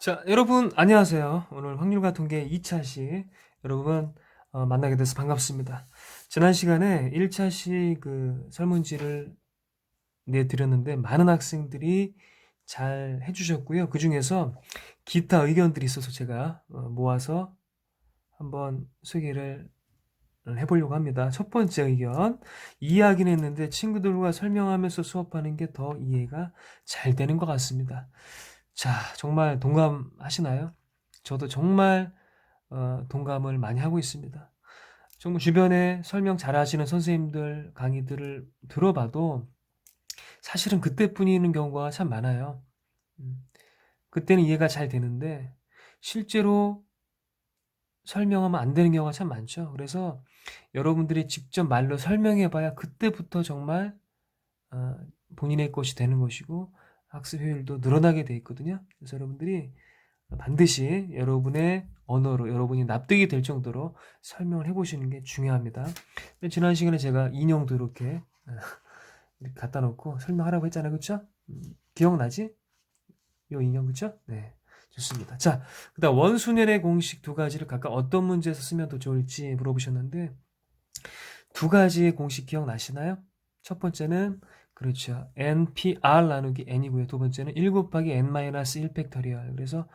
자, 여러분 안녕하세요. 오늘 확률과 통계 2차시 여러분 만나게 돼서 반갑습니다. 지난 시간에 1차시 그 설문지를 내드렸는데 많은 학생들이 잘 해주셨고요. 그 중에서 기타 의견들이 있어서 제가 모아서 한번 소개를 해보려고 합니다. 첫 번째 의견, 이해하긴 했는데 친구들과 설명하면서 수업하는 게 더 이해가 잘 되는 것 같습니다. 자, 정말 동감하시나요? 저도 정말 동감을 많이 하고 있습니다. 정말 주변에 설명 잘하시는 선생님들 강의들을 들어봐도 사실은 그때뿐이는 경우가 참 많아요. 음, 그때는 이해가 잘 되는데 실제로 설명하면 안 되는 경우가 참 많죠. 그래서 여러분들이 직접 말로 설명해봐야 그때부터 정말 어, 본인의 것이 되는 것이고 학습 효율도 늘어나게 돼 있거든요. 그래서 여러분들이 반드시 여러분의 언어로 여러분이 납득이 될 정도로 설명을 해보시는 게 중요합니다. 지난 시간에 제가 인형도 이렇게 갖다 놓고 설명하라고 했잖아요. 그쵸? 기억나지? 요 인형 그쵸? 네. 좋습니다. 자, 그다음 원순열의 공식 두 가지를 각각 어떤 문제에서 쓰면 더 좋을지 물어보셨는데 두 가지의 공식 기억나시나요? 첫 번째는 그렇죠. NPR 나누기 N이고요. 두 번째는 1 곱하기 N-1 팩터리얼. 그래서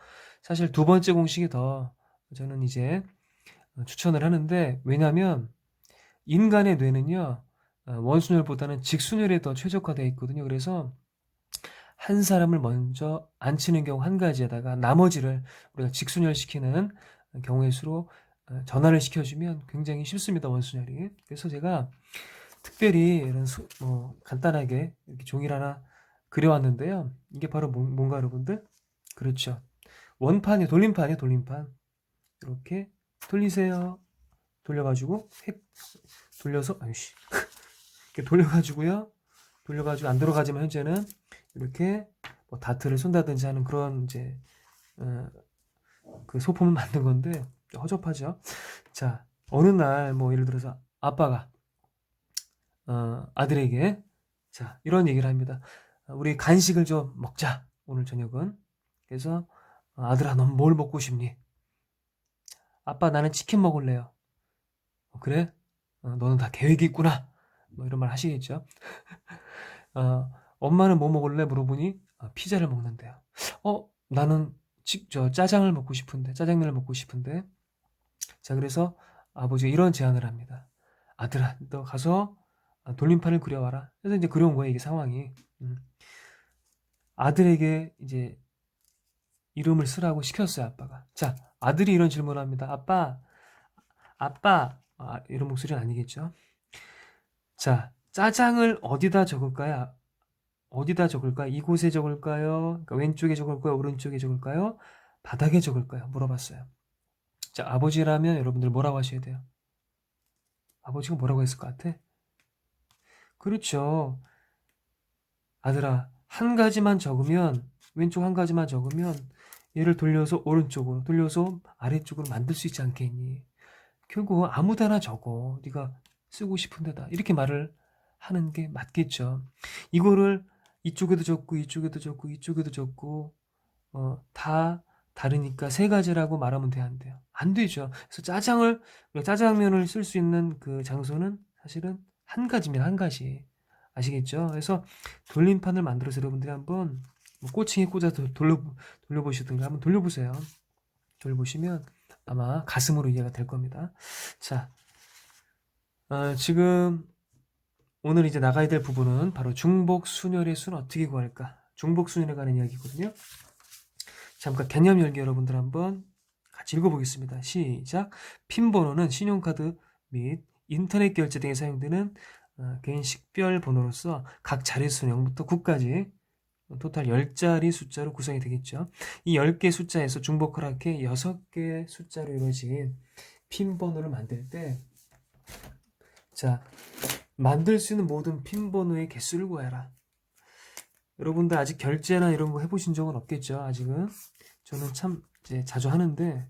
사실 두 번째 공식이 더 저는 이제 추천을 하는데 왜냐하면 인간의 뇌는요. 원순열보다는 직순열에 더 최적화되어 있거든요. 그래서 한 사람을 먼저 앉히는 경우 한 가지에다가 나머지를 우리가 직순열시키는 경우의 수로 전환을 시켜주면 굉장히 쉽습니다. 원순열이. 그래서 제가 특별히 이런 간단하게 이렇게 종이를 하나 그려왔는데요. 이게 바로 뭔가 여러분들? 그렇죠. 원판이 돌림판이에요. 돌림판. 이렇게 돌리세요. 돌려가지고 돌려서 아유씨 이렇게 돌려가지고요. 돌려가지고 안 들어가지만 현재는 이렇게 뭐 다트를 쏜다든지 하는 그런 이제 어, 그 소품을 만든 건데 허접하죠. 자, 어느 날 뭐 예를 들어서 아빠가 아들에게 자 이런 얘기를 합니다. 우리 간식을 좀 먹자 오늘 저녁은. 그래서 아들아 넌 뭘 먹고 싶니? 아빠 나는 치킨 먹을래요. 그래? 너는 다 계획이 있구나. 뭐 이런 말 하시겠죠. 엄마는 뭐 먹을래? 물어보니 피자를 먹는데요. 나는 짜장을 먹고 싶은데 짜장면을 먹고 싶은데 자 그래서 아버지가 이런 제안을 합니다. 아들아 너 가서 돌림판을 그려와라. 그래서 이제 그려온 거예요 이게 상황이. 아들에게 이제 이름을 쓰라고 시켰어요 아빠가. 자 아들이 이런 질문을 합니다. 아빠 이런 목소리는 아니겠죠. 자 짜장을 어디다 적을까요? 어디다 적을까요? 이곳에 적을까요? 그러니까 왼쪽에 적을까요? 오른쪽에 적을까요? 바닥에 적을까요? 물어봤어요. 자, 아버지라면 여러분들 뭐라고 하셔야 돼요? 아버지가 뭐라고 했을 것 같아? 그렇죠. 아들아, 한 가지만 적으면, 왼쪽 한 가지만 적으면 얘를 돌려서 오른쪽으로, 돌려서 아래쪽으로 만들 수 있지 않겠니? 결국 아무 데나 적어. 네가 쓰고 싶은 데다. 이렇게 말을 하는 게 맞겠죠. 이거를 이쪽에도 적고, 이쪽에도 적고, 이쪽에도 적고, 다 다르니까 세 가지라고 말하면 돼, 안 돼요? 안 되죠. 그래서 짜장면을 쓸 수 있는 그 장소는 사실은 한 가지입니다. 한 가지. 아시겠죠? 그래서 돌림판을 만들어서 여러분들이 한번 뭐 꼬칭에 꽂아서 돌려보시든가 한번 돌려보세요. 돌려보시면 아마 가슴으로 이해가 될 겁니다. 자, 지금 오늘 이제 나가야 될 부분은 바로 중복순열의 수는 어떻게 구할까? 중복순열에 관한 이야기거든요. 잠깐 개념 열기 여러분들 한번 같이 읽어보겠습니다. 시작. 핀 번호는 신용카드 및 인터넷 결제 등에 사용되는 개인 식별 번호로서 각 자릿수는 0부터 9까지 토탈 10자리 숫자로 구성이 되겠죠. 이 10개 숫자에서 중복 허락해 6개 숫자로 이루어진 핀 번호를 만들 때 자, 만들 수 있는 모든 핀 번호의 개수를 구해라. 여러분들 아직 결제나 이런 거 해보신 적은 없겠죠, 아직은. 저는 참 이제 자주 하는데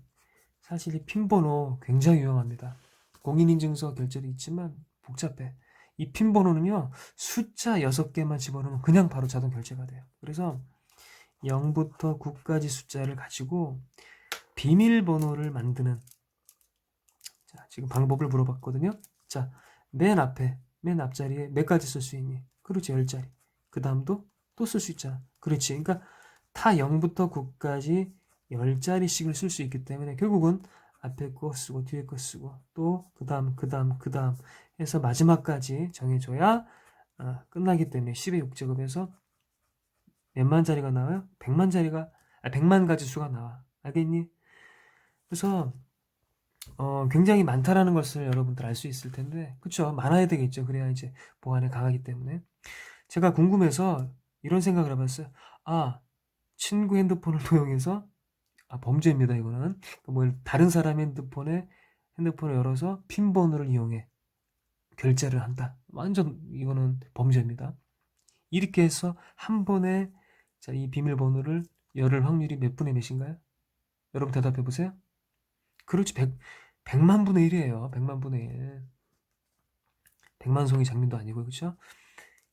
사실 이 핀번호 굉장히 유용합니다. 공인인증서 결제도 있지만 복잡해. 이 핀번호는요 숫자 6개만 집어넣으면 그냥 바로 자동 결제가 돼요. 그래서 0부터 9까지 숫자를 가지고 비밀번호를 만드는, 자, 지금 방법을 물어봤거든요. 자, 맨 앞자리에 몇 가지 쓸 수 있니? 그렇지, 10자리. 그 다음도 또 쓸 수 있잖아. 그렇지. 그러니까 타 0부터 9까지 10자리씩을 쓸 수 있기 때문에 결국은 앞에 거 쓰고 뒤에 거 쓰고 또 그 다음 해서 마지막까지 정해줘야 끝나기 때문에 10의 6제곱에서 몇만 자리가 나와요? 100만 가지 수가 나와. 알겠니? 그래서 굉장히 많다라는 것을 여러분들 알 수 있을 텐데, 그쵸? 많아야 되겠죠. 그래야 이제 보안에 강하기 때문에. 제가 궁금해서 이런 생각을 해봤어요. 친구 핸드폰을 도용해서, 범죄입니다, 이거는. 뭐, 다른 사람 핸드폰을 열어서 핀번호를 이용해 결제를 한다. 완전 이거는 범죄입니다. 이렇게 해서 한 번에, 자, 이 비밀번호를 열을 확률이 몇 분의 몇인가요? 여러분 대답해 보세요. 그렇지, 100만 분의 1이에요. 100만 분의 1. 100만 송이 장면도 아니고, 그렇죠?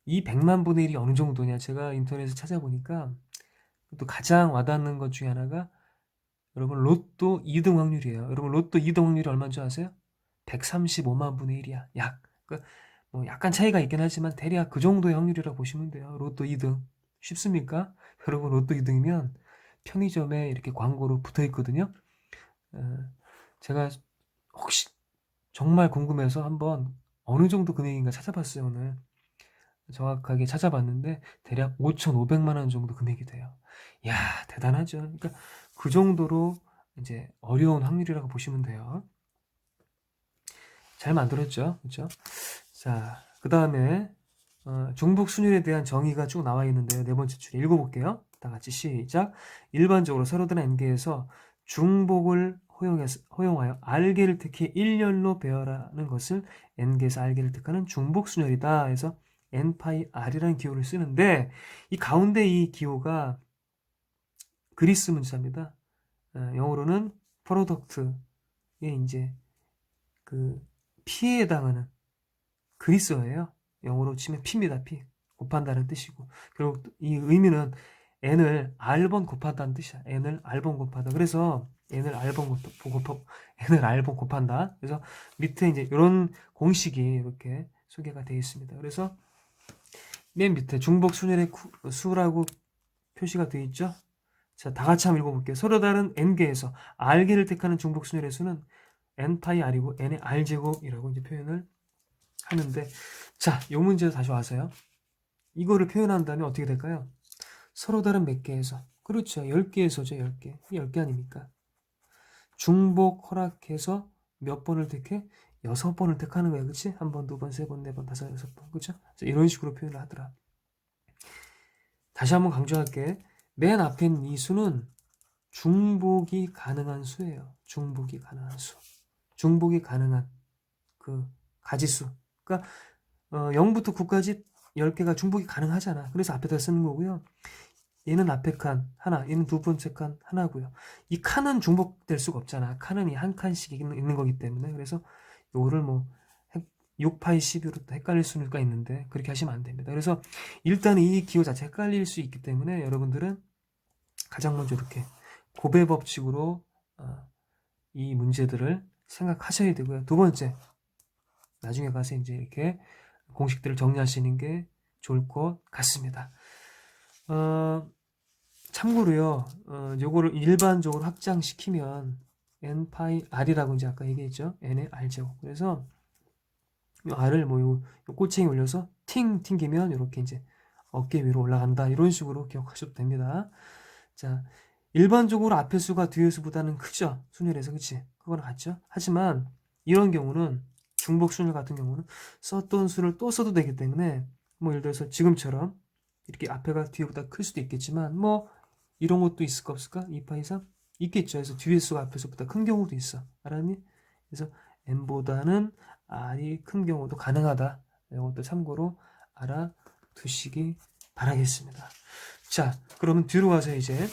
이 100만 분의 1이 어느 정도냐? 제가 인터넷에서 찾아보니까 또 가장 와닿는 것 중에 하나가 여러분 로또 2등 확률이에요. 여러분 로또 2등 확률이 얼마인 줄 아세요? 135만 분의 1이야. 뭐 약간 차이가 있긴 하지만 대략 그 정도의 확률이라고 보시면 돼요. 로또 2등. 쉽습니까? 여러분 로또 2등이면 편의점에 이렇게 광고로 붙어 있거든요. 제가 혹시 정말 궁금해서 한번 어느 정도 금액인가 찾아봤어요, 오늘. 정확하게 찾아봤는데 대략 5,500만 원 정도 금액이 돼요. 이야, 대단하죠. 그러니까 그 정도로 이제 어려운 확률이라고 보시면 돼요. 잘 만들었죠, 그렇죠? 자, 그 다음에 중복 순율에 대한 정의가 쭉 나와 있는데요. 네 번째 줄 읽어볼게요. 다 같이 시작. 일반적으로 서로 다른 n개에서 중복을 허용하여 r개를 택해 일렬로 배열하는 것을 n개에서 r개를 택하는 중복 순열이다. 해서 n파이 r이라는 기호를 쓰는데 이 가운데 이 기호가 그리스 문자입니다. 영어로는 프로덕트에 이제 그 P에 해당하는 그리스어예요. 영어로 치면 P입니다. P. 곱한다는 뜻이고. 그리고 이 의미는 n을 r번 곱한다는 뜻이야. n을 r번 곱하다. 그래서 n을 r번 곱한다. 그래서 밑에 이제 이런 공식이 이렇게 소개가 되어 있습니다. 그래서 맨 밑에 중복 순열의 수라고 표시가 되어 있죠. 자, 다 같이 한번 읽어볼게요. 서로 다른 n개에서 r개를 택하는 중복 순열의 수는 n파이 r이고 n의 r제곱이라고 이제 표현을 하는데, 자, 요 문제 다시 와서요. 이거를 표현한다면 어떻게 될까요? 서로 다른 몇 개에서, 그렇죠. 10개에서죠, 10개. 10개 아닙니까? 중복 허락해서 몇 번을 택해? 6번을 택하는 거야, 그치? 한 번, 두 번, 세 번, 네 번, 다섯, 여섯 번, 그쵸? 이런 식으로 표현을 하더라. 다시 한번 강조할게. 맨 앞에 있는 이 수는 중복이 가능한 수예요. 중복이 가능한 수. 중복이 가능한 그 가지수. 그러니까 0부터 9까지 10개가 중복이 가능하잖아. 그래서 앞에다 쓰는 거고요. 얘는 앞에 칸 하나, 얘는 두 번째 칸 하나고요. 이 칸은 중복될 수가 없잖아. 칸은 이 한 칸씩 있는 거기 때문에. 그래서 요거를 뭐 6파이 12로 헷갈릴 수가 있는데 그렇게 하시면 안 됩니다. 그래서 일단 이 기호 자체 헷갈릴 수 있기 때문에 여러분들은 가장 먼저 이렇게 곱의 법칙으로 이 문제들을 생각하셔야 되고요. 두 번째, 나중에 가서 이제 이렇게 공식들을 정리하시는 게 좋을 것 같습니다. 참고로요, 요거를 일반적으로 확장시키면 n파이 r이라고 이제 아까 얘기했죠. n의 r제곱. 그래서 요 r을 뭐 요 꼬챙이 올려서 튕기면 이렇게 이제 어깨 위로 올라간다. 이런 식으로 기억하셔도 됩니다. 자, 일반적으로 앞의 수가 뒤의 수보다는 크죠. 순열에서, 그치? 그거랑 같죠? 하지만 이런 경우는 중복 순열 같은 경우는 썼던 수를 또 써도 되기 때문에 뭐 예를 들어서 지금처럼 이렇게 앞에가 뒤에보다 클 수도 있겠지만 뭐 이런 것도 있을까 없을까? 2파 이상? 있겠죠. 그래서 뒤의 수가 앞의 수보다 큰 경우도 있어. 알았니? 그래서 n보다는 r이 큰 경우도 가능하다. 이것도 참고로 알아두시기 바라겠습니다. 자, 그러면 뒤로 가서 이제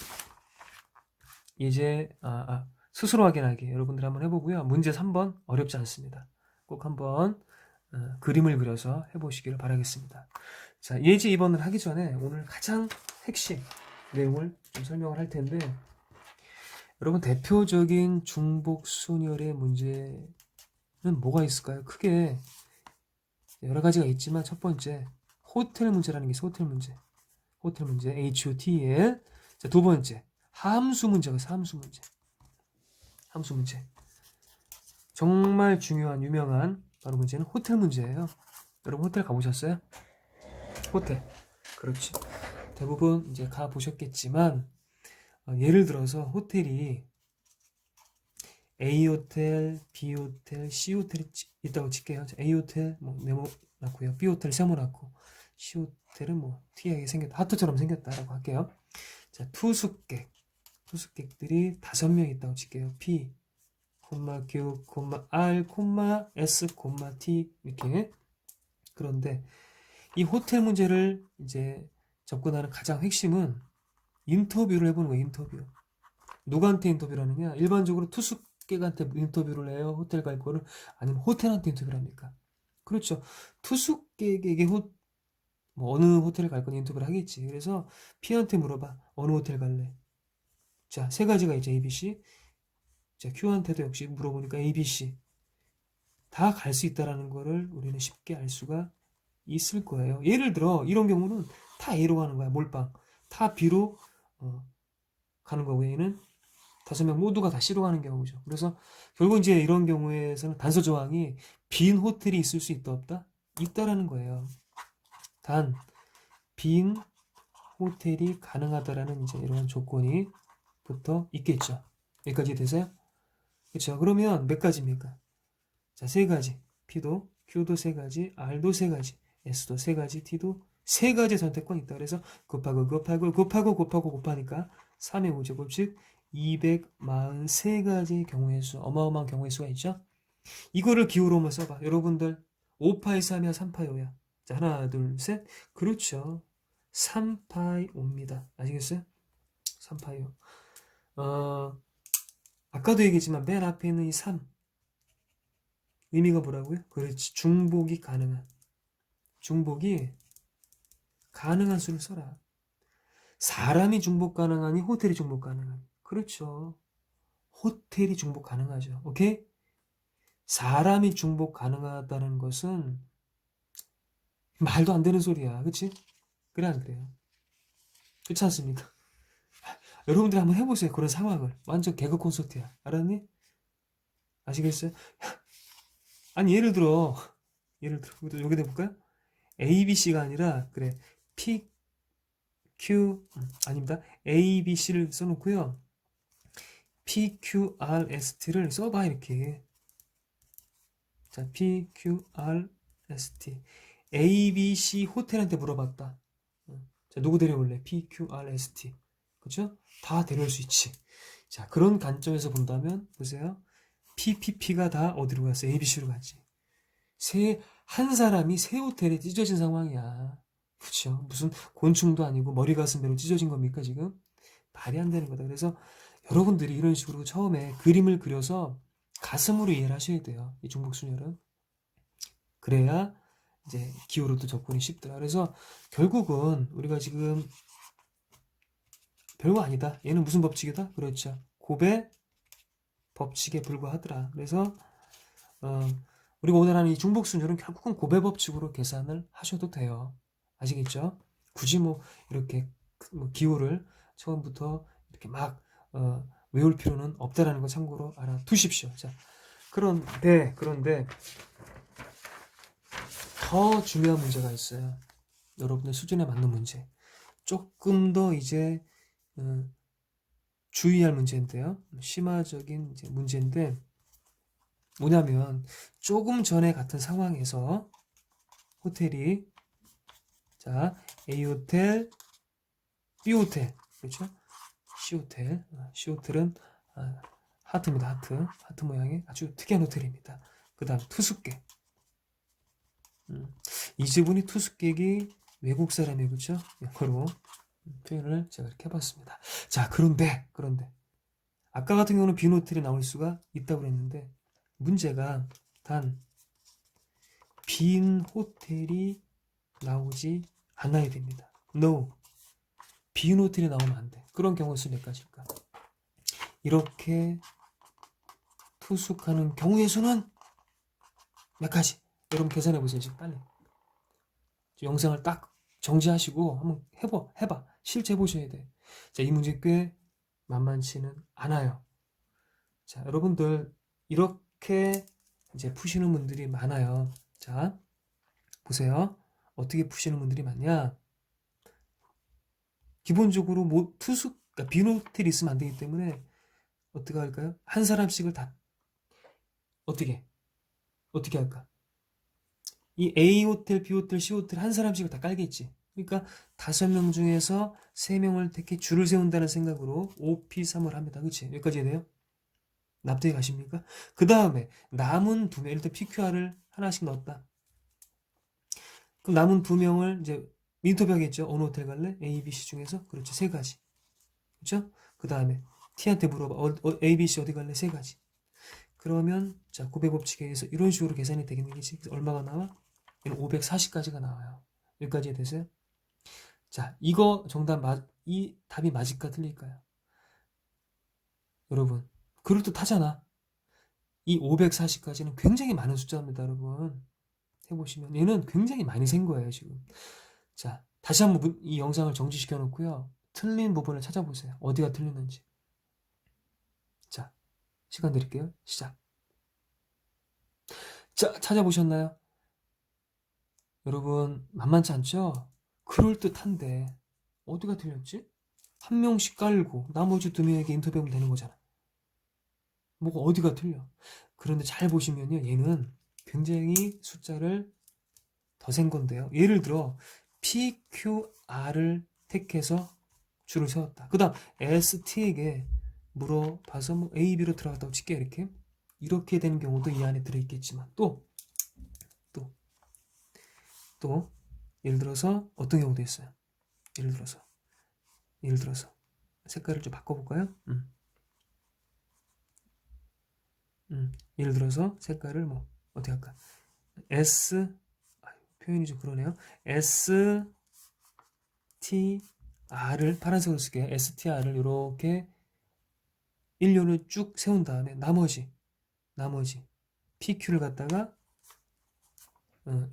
스스로 확인하기 여러분들 한번 해보고요. 문제 3번 어렵지 않습니다. 꼭 한번 그림을 그려서 해보시기를 바라겠습니다. 자, 예제 2번을 하기 전에 오늘 가장 핵심 내용을 좀 설명을 할 텐데, 여러분 대표적인 중복 순열의 문제는 뭐가 있을까요? 크게 여러 가지가 있지만 첫 번째 호텔 문제라는 게 있어요. 호텔 문제. 호텔 문제 HOTL. 자, 두 번째 함수 문제가 있어요. 함수 문제. 함수 문제. 정말 중요한 유명한 바로 문제는 호텔 문제예요. 여러분 호텔 가보셨어요? 호텔. 그렇지. 대부분 이제 가보셨겠지만 예를 들어서 호텔이 A 호텔, B 호텔, C 호텔이 있다고 칠게요. 자, A 호텔 뭐 네모 났고요. B 호텔 세모 났고 C 호텔은 뭐 특이하게 생겼다. 하트처럼 생겼다라고 할게요. 자, 투숙객들이 5명 있다고 칠게요. P, Q, R, S, T 이렇게. 그런데 이 호텔 문제를 이제 접근하는 가장 핵심은 인터뷰를 해보는 거예요. 인터뷰. 누구한테 인터뷰를 하느냐? 일반적으로 투숙객한테 인터뷰를 해요. 호텔 갈 거를. 아니면 호텔한테 인터뷰를 합니까? 그렇죠. 투숙객에게 뭐 어느 호텔을 갈 거니 인터뷰를 하겠지. 그래서 P한테 물어봐. 어느 호텔 갈래? 자, 세 가지가 있죠. A, B, C. 자, Q한테도 역시 물어보니까 A, B, C. 다 갈 수 있다라는 거를 우리는 쉽게 알 수가 있을 거예요. 예를 들어 이런 경우는 다 A로 가는 거야. 몰빵. 다 B로 가는 거고 얘는 5명 모두가 다 C로 가는 경우죠. 그래서 결국 이제 이런 경우에서는 단서 조항이 빈 호텔이 있을 수 있다 없다? 있다라는 거예요. 단 빈 호텔이 가능하다라는 이제 이런 조건이 붙어 있겠죠. 여기까지 되세요? 그렇죠. 그러면 몇 가지입니까? 자, 3가지. P도 Q도 3가지, R도 3가지, S도 3가지, T도 3가지 선택권이 있다. 그래서 곱하니까 3의 5제곱 즉 243가지 경우의 수, 어마어마한 경우의 수가 있죠. 이거를 기호로 한번 써봐. 여러분들 5파이 3이야 3파이 5야. 자, 하나 둘 셋. 그렇죠. 3파이 5입니다. 아시겠어요? 3파이 5. 아까도 얘기했지만 맨 앞에 있는 이 3. 의미가 뭐라고요? 그렇지. 중복이 가능한. 중복이 가능한 수를 써라. 사람이 중복 가능하니 호텔이 중복 가능하니. 그렇죠. 호텔이 중복 가능하죠. 오케이? 사람이 중복 가능하다는 것은 말도 안 되는 소리야. 그치? 그래 안 그래요? 그렇지 않습니까? 여러분들 한번 해보세요. 그런 상황을. 완전 개그 콘서트야. 알았니? 아시겠어요? 아니 예를 들어 여기 해볼까요? A, B, C가 아니라 그래 P, Q 아닙니다. A, B, C를 써놓고요. P, Q, R, S, T를 써봐 이렇게. 자, P, Q, R, S, T. A, B, C 호텔한테 물어봤다. 자, 누구 데려올래? P, Q, R, S, T. 그쵸? 다 데려올 수 있지. 자, 그런 관점에서 본다면 보세요. PPP가 다 어디로 갔어? ABC로 갔지. 한 사람이 새 호텔에 찢어진 상황이야. 그쵸? 무슨 곤충도 아니고 머리 가슴배로 찢어진 겁니까, 지금? 말이 안 되는 거다. 그래서 여러분들이 이런 식으로 처음에 그림을 그려서 가슴으로 이해를 하셔야 돼요. 이 중복순열은. 그래야 이제 기호로도 접근이 쉽더라. 그래서 결국은 우리가 지금 별거 아니다. 얘는 무슨 법칙이다? 그렇죠. 곱의 법칙에 불과하더라. 그래서 우리가 오늘 하는 이 중복순열은 결국은 곱의 법칙으로 계산을 하셔도 돼요. 아시겠죠? 굳이 뭐 이렇게 뭐 기호를 처음부터 이렇게 막 외울 필요는 없다라는 거 참고로 알아두십시오. 자, 그런데 더 중요한 문제가 있어요. 여러분의 수준에 맞는 문제. 조금 더 이제 주의할 문제인데요. 심화적인 이제 문제인데 뭐냐면 조금 전에 같은 상황에서 호텔이 자 A 호텔, B 호텔 그렇죠? C 호텔, C 호텔은 하트입니다. 하트 모양의 아주 특이한 호텔입니다. 그 다음 투숙객. 이 지분이 투숙객이 외국 사람이 그렇죠? 영어로 표현을 제가 이렇게 해봤습니다. 자, 그런데 아까 같은 경우는 빈 호텔이 나올 수가 있다고 그랬는데 문제가 단 빈 호텔이 나오지 않아야 됩니다. No. 빈 호텔이 나오면 안 돼. 그런 경우 수 몇 가지일까? 이렇게 투숙하는 경우의 수는 몇 가지? 여러분 계산해 보세요. 지금 빨리. 영상을 딱 정지하시고 한번 해봐. 실제 해보셔야 돼. 자, 이 문제 꽤 만만치는 않아요. 자, 여러분들 이렇게 이제 푸시는 분들이 많아요. 자, 보세요. 어떻게 푸시는 분들이 많냐? 기본적으로 뭐 그러니까 빈 호텔이 있으면 안 되기 때문에 어떻게 할까요? 한 사람씩을 다 어떻게 할까? 이 A 호텔, B 호텔, C 호텔 한 사람씩을 다 깔겠지. 그러니까 5명 중에서 3명을 택해 줄을 세운다는 생각으로 OP3을 합니다. 그치? 여기까지 해야 돼요? 납득이 가십니까? 그 다음에 남은 2명, 예를 들어 PQR을 하나씩 넣었다. 그럼 남은 2명을 이제 인터뷰하겠죠. 어느 호텔 갈래? A, B, C 중에서? 그렇죠. 3가지. 그렇죠? 그 다음에 T한테 물어봐. A, B, C 어디 갈래? 3가지. 그러면 자, 고배 법칙에 의해서 이런 식으로 계산이 되겠는 거지. 그래서 얼마가 나와? 얘는 540까지가 나와요. 여기까지 되세요? 자, 이거 이 답이 맞을까 틀릴까요? 여러분, 그럴듯하잖아. 이 540까지는 굉장히 많은 숫자입니다, 여러분. 해보시면 얘는 굉장히 많이 센 거예요, 지금. 자, 다시 한번 이 영상을 정지시켜 놓고요. 틀린 부분을 찾아보세요. 어디가 틀렸는지. 자, 시간 드릴게요. 시작. 자, 찾아보셨나요? 여러분, 만만치 않죠? 그럴듯한데 어디가 틀렸지? 한 명씩 깔고 나머지 2명에게 인터뷰하면 되는 거잖아. 뭐가 어디가 틀려? 그런데 잘 보시면요, 얘는 굉장히 숫자를 더 센 건데요. 예를 들어 PQR을 택해서 줄을 세웠다. 그 다음 ST에게 물어봐서 뭐 A, B로 들어갔다고 칠게. 이렇게 되는 경우도 이 안에 들어있겠지만 또 예를 들어서 어떤 경우도 있어요. 예를 들어서 색깔을 좀 바꿔볼까요? 예를 들어서 색깔을 뭐 어떻게 할까? 표현이 좀 그러네요. STR을 파란색으로 쓸게요. STR을 이렇게 일렬로 쭉 세운 다음에 나머지 PQ를 갖다가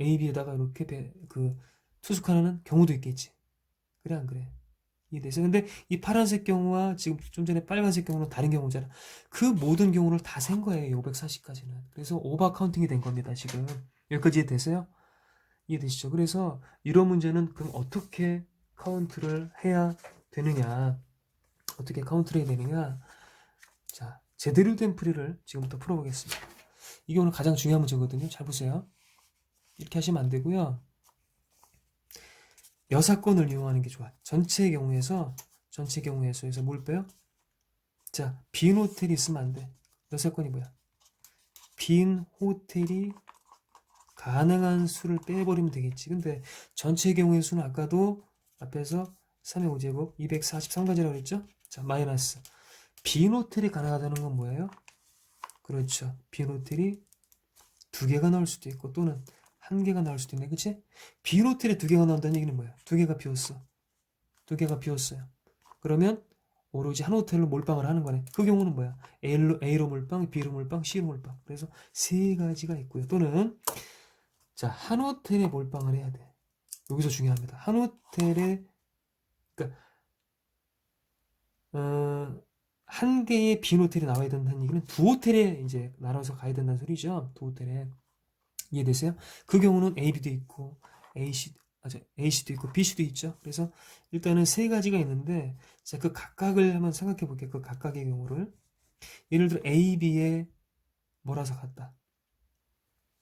AB에다가 이렇게 투숙하는 경우도 있겠지. 그래 안 그래? 이해되세요? 근데 이 파란색 경우와 지금 좀 전에 빨간색 경우는 다른 경우잖아. 그 모든 경우를 다 센 거예요. 540까지는. 그래서 오버 카운팅이 된 겁니다. 지금 여기까지 이해되세요? 이해되시죠? 그래서 이런 문제는 그럼 어떻게 카운트를 해야 되느냐? 자, 제대로 된 풀이를 지금부터 풀어보겠습니다. 이게 오늘 가장 중요한 문제거든요. 잘 보세요. 이렇게 하시면 안 되고요. 여사건을 이용하는 게 좋아. 전체 경우에서 뭘 빼요? 자, 빈 호텔이 있으면 안 돼. 여사건이 뭐야? 빈 호텔이 가능한 수를 빼버리면 되겠지. 근데 전체 경우의 수는 아까도 앞에서 3의 5제곱 243가지라고 했죠? 자, 마이너스. 빈 호텔이 가능하다는 건 뭐예요? 그렇죠. 빈 호텔이 2개가 나올 수도 있고 또는 1개가 나올 수도 있네. 그치? 빈 호텔에 2개가 나온다는 얘기는 뭐야? 2개가 비었어. 2개가 비었어요. 그러면 오로지 한 호텔로 몰빵을 하는 거네. 그 경우는 뭐야? A로 몰빵, B로 몰빵, C로 몰빵. 그래서 3가지가 있고요. 또는 자, 한 호텔에 몰빵을 해야 돼. 여기서 중요합니다. 한 호텔에 그러니까 한 개의 빈 호텔이 나와야 된다는 얘기는 2호텔에 이제 나눠서 가야 된다는 소리죠. 2호텔에. 이해되세요? 그 경우는 A, B도 있고 AC도 있고 BC도 있죠. 그래서 일단은 3가지가 있는데 자, 그 각각을 한번 생각해 볼게요. 그 각각의 경우를. 예를 들어 A, B에 몰아서 갔다.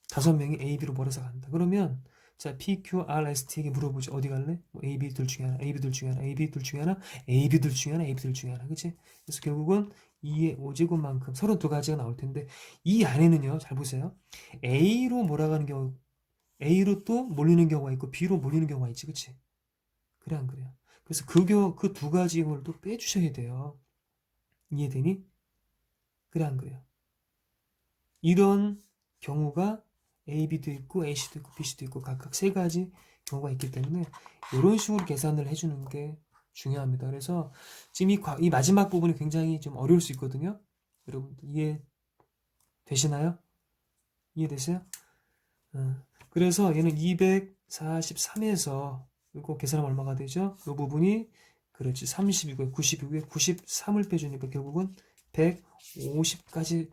5명이 A, B로 몰아서 간다. 그러면 자, P, Q, R, S, T에게 물어보죠. 어디 갈래? 뭐 A, B 둘 중에 하나, A, B 둘 중에 하나, A, B 둘 중에 하나, A, B 둘 중에 하나, A, B 둘 중에 하나. 그치? 그래서 결국은 2의 5제곱만큼 32가지가 나올 텐데 이 안에는요. 잘 보세요. A로 몰아가는 경우 A로 또 몰리는 경우가 있고 B로 몰리는 경우가 있지. 그치? 그래 안 그래요? 그래서 그 2가지 경우를 또 빼주셔야 돼요. 이해되니? 그래 안 그래요? 이런 경우가 A, B도 있고 AC도 있고 BC도 있고 각각 3가지 경우가 있기 때문에 이런 식으로 계산을 해주는 게 중요합니다. 그래서 지금 이 마지막 부분이 굉장히 좀 어려울 수 있거든요. 여러분 이해되시나요? 이해되세요? 그래서 얘는 243에서 이거 계산하면 얼마가 되죠? 이 부분이 그렇지 32고에 92고에 93을 빼주니까 결국은 150까지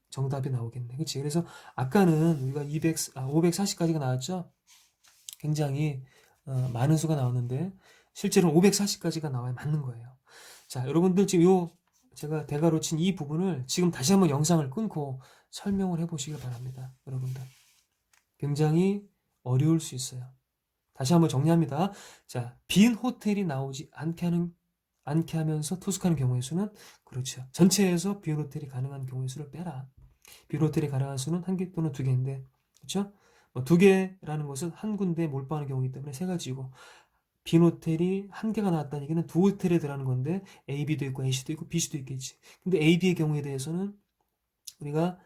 정답이 나오겠네. 그치? 그래서 아까는 우리가 540까지가 나왔죠? 굉장히 많은 수가 나오는데 실제로는 540까지가 나와야 맞는 거예요. 자, 여러분들 지금 제가 대괄호 친 이 부분을 지금 다시 한번 영상을 끊고 설명을 해보시길 바랍니다. 여러분들. 굉장히 어려울 수 있어요. 다시 한번 정리합니다. 자, 빈 호텔이 나오지 않게 하면서 투숙하는 경우의 수는 그렇죠. 전체에서 빈 호텔이 가능한 경우의 수를 빼라. 빈 호텔이 가능한 수는 한 개 또는 두 개인데, 그렇죠? 두 개라는 것은 한 군데에 몰빵하는 경우이기 때문에 세 가지고, 빈 호텔이 한 개가 나왔다는 얘기는 두 호텔에 들어가는 건데 A, B도 있고 A씨도 있고 B씨도 있겠지. 근데 A, B의 경우에 대해서는 우리가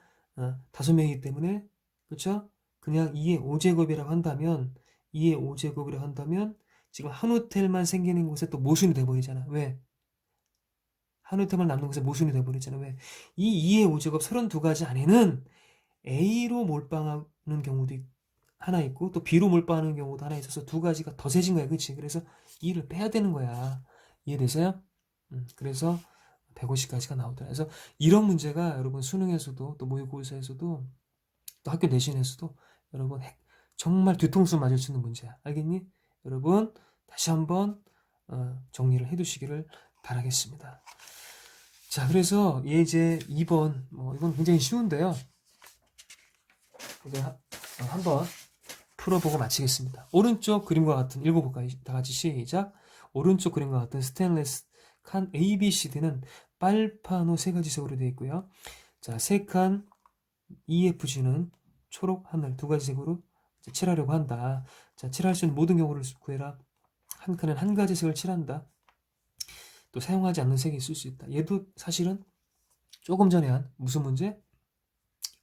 5명이기 때문에 그렇죠? 그냥 2의 5제곱이라고 한다면 2의 5제곱이라고 한다면 지금 한 호텔만 생기는 곳에 또 모순이 돼버리잖아. 왜? 한 호텔만 남는 곳에 모순이 돼버리잖아. 왜? 이 2의 5제곱 32가지 안에는 A로 몰빵하는 경우도 하나 있고 또 B로 몰빵하는 경우도 하나 있어서 두 가지가 더 세진 거야. 그치? 그래서 2를 빼야 되는 거야. 이해되세요? 그래서 150까지가 나오더라. 그래서 이런 문제가 여러분 수능에서도 또 모의고사에서도 또 학교 내신에서도 여러분 정말 뒤통수 맞을 수 있는 문제야. 알겠니? 여러분 다시 한번 정리를 해두시기를 바라겠습니다. 자, 그래서 예제 2번 이건 굉장히 쉬운데요. 이제 한번 풀어보고 마치겠습니다. 오른쪽 그림과 같은 읽어볼까요? 다 같이 시작. 오른쪽 그림과 같은 스테인리스 칸 ABCD는 빨판호 세 가지 색으로 되어 있고요. 자, 세 칸 EFG는 초록, 하늘 두 가지 색으로 칠하려고 한다. 자, 칠할 수 있는 모든 경우를 구해라. 한 칸은 한 가지 색을 칠한다. 또 사용하지 않는 색이 있을 수 있다. 얘도 사실은 조금 전에 한 무슨 문제?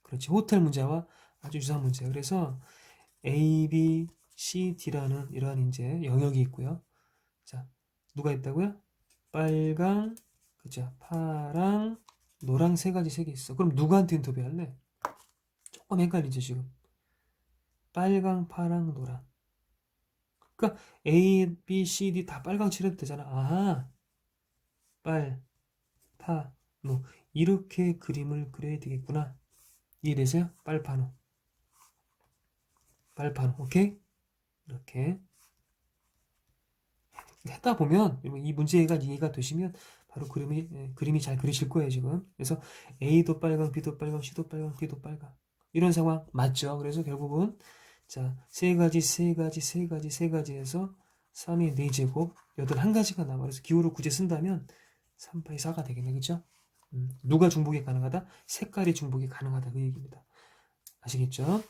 그렇지, 호텔 문제와 아주 유사한 문제. 그래서 A, B, C, D라는 이러한 이제 영역이 있고요. 자, 누가 있다고요? 빨강, 그죠? 파랑, 노랑 세 가지 색이 있어. 그럼 누구한테 인터뷰할래? 조금 헷갈리죠, 지금. 빨강, 파랑, 노랑. 그러니까 A, B, C, D 다 빨강 칠해도 되잖아. 아하. 빨, 파, 노. 이렇게 그림을 그려야 되겠구나. 이해되세요? 빨파노. 빨파노. 오케이? 이렇게. 하다 보면 이 문제가 이해가 되시면 바로 그림이 잘 그리실 거예요, 지금. 그래서 A도 빨강, B도 빨강, C도 빨강, D도 빨강. 이런 상황 맞죠? 그래서 결국은 자, 세 가지 해서 3의 4제곱, 81가지가 나와. 그래서 기호를 굳이 쓴다면 3파이 4가 되겠네. 그죠? 누가 중복이 가능하다? 색깔이 중복이 가능하다. 그 얘기입니다. 아시겠죠?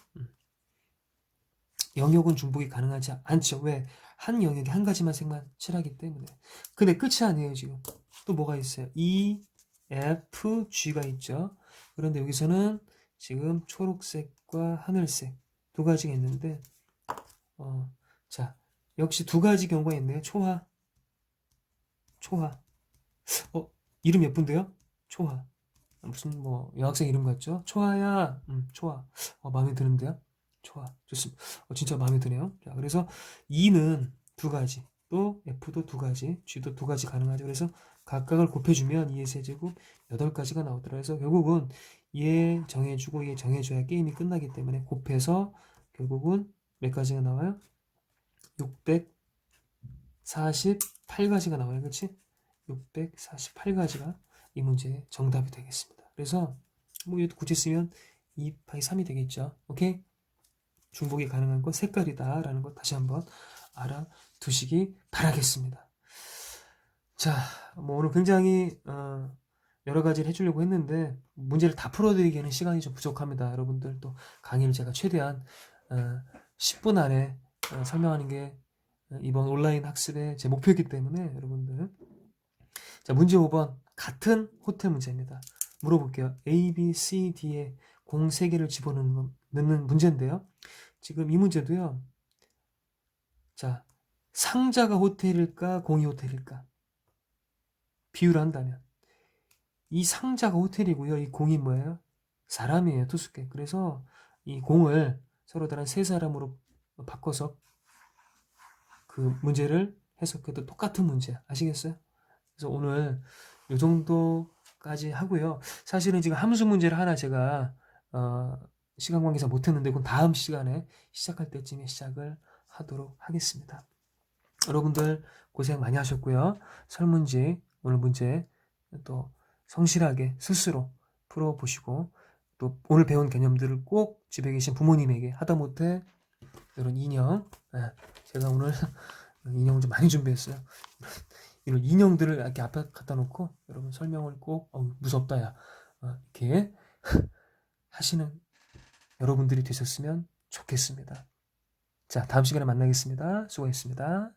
영역은 중복이 가능하지 않죠. 왜? 한 영역에 한 가지만 색만 칠하기 때문에. 근데 끝이 아니에요, 지금. 또 뭐가 있어요? E, F, G가 있죠. 그런데 여기서는 지금 초록색과 하늘색 두 가지가 있는데, 자, 역시 두 가지 경우가 있네요. 초화. 이름 예쁜데요? 초화. 무슨 여학생 이름 같죠? 초화야. 초화. 마음에 드는데요? 좋아. 좋습니다. 진짜 마음에 드네요. 자, 그래서 E는 두 가지, 또 F도 두 가지, G도 두 가지 가능하죠. 그래서 각각을 곱해주면 2의 세제곱 8가지가 나오더라. 그래서 결국은 얘 정해주고 얘 정해줘야 게임이 끝나기 때문에 곱해서 결국은 몇 가지가 나와요? 648가지가 나와요. 그렇지? 648가지가 이 문제의 정답이 되겠습니다. 그래서 이것도 굳이 쓰면 2파이 3이 되겠죠. 오케이? 중복이 가능한 건 색깔이다 라는 것 다시 한번 알아두시기 바라겠습니다. 자, 오늘 굉장히 여러 가지를 해주려고 했는데 문제를 다 풀어드리기에는 시간이 좀 부족합니다. 여러분들 또 강의를 제가 최대한 10분 안에 설명하는 게 이번 온라인 학습의 제 목표이기 때문에 여러분들. 자, 문제 5번 같은 호텔 문제입니다. 물어볼게요. A, B, C, D에 공 3개를 집어넣는 문제인데요. 지금 이 문제도요. 자, 상자가 호텔일까, 공이 호텔일까? 비유를 한다면. 이 상자가 호텔이고요. 이 공이 뭐예요? 사람이에요, 투숙객. 그래서 이 공을 서로 다른 세 사람으로 바꿔서 그 문제를 해석해도 똑같은 문제. 아시겠어요? 그래서 오늘 요 정도까지 하고요. 사실은 지금 함수 문제를 하나 제가 시간 관계상 못했는데 그건 다음 시간에 시작할 때쯤에 시작을 하도록 하겠습니다. 여러분들 고생 많이 하셨고요. 설문지 오늘 문제 또 성실하게 스스로 풀어보시고 또 오늘 배운 개념들을 꼭 집에 계신 부모님에게 하다못해 이런 인형 제가 오늘 인형을 좀 많이 준비했어요. 이런 인형들을 이렇게 앞에 갖다 놓고 여러분 설명을 꼭 무섭다 야 이렇게 하시는 여러분들이 되셨으면 좋겠습니다. 자, 다음 시간에 만나겠습니다. 수고했습니다.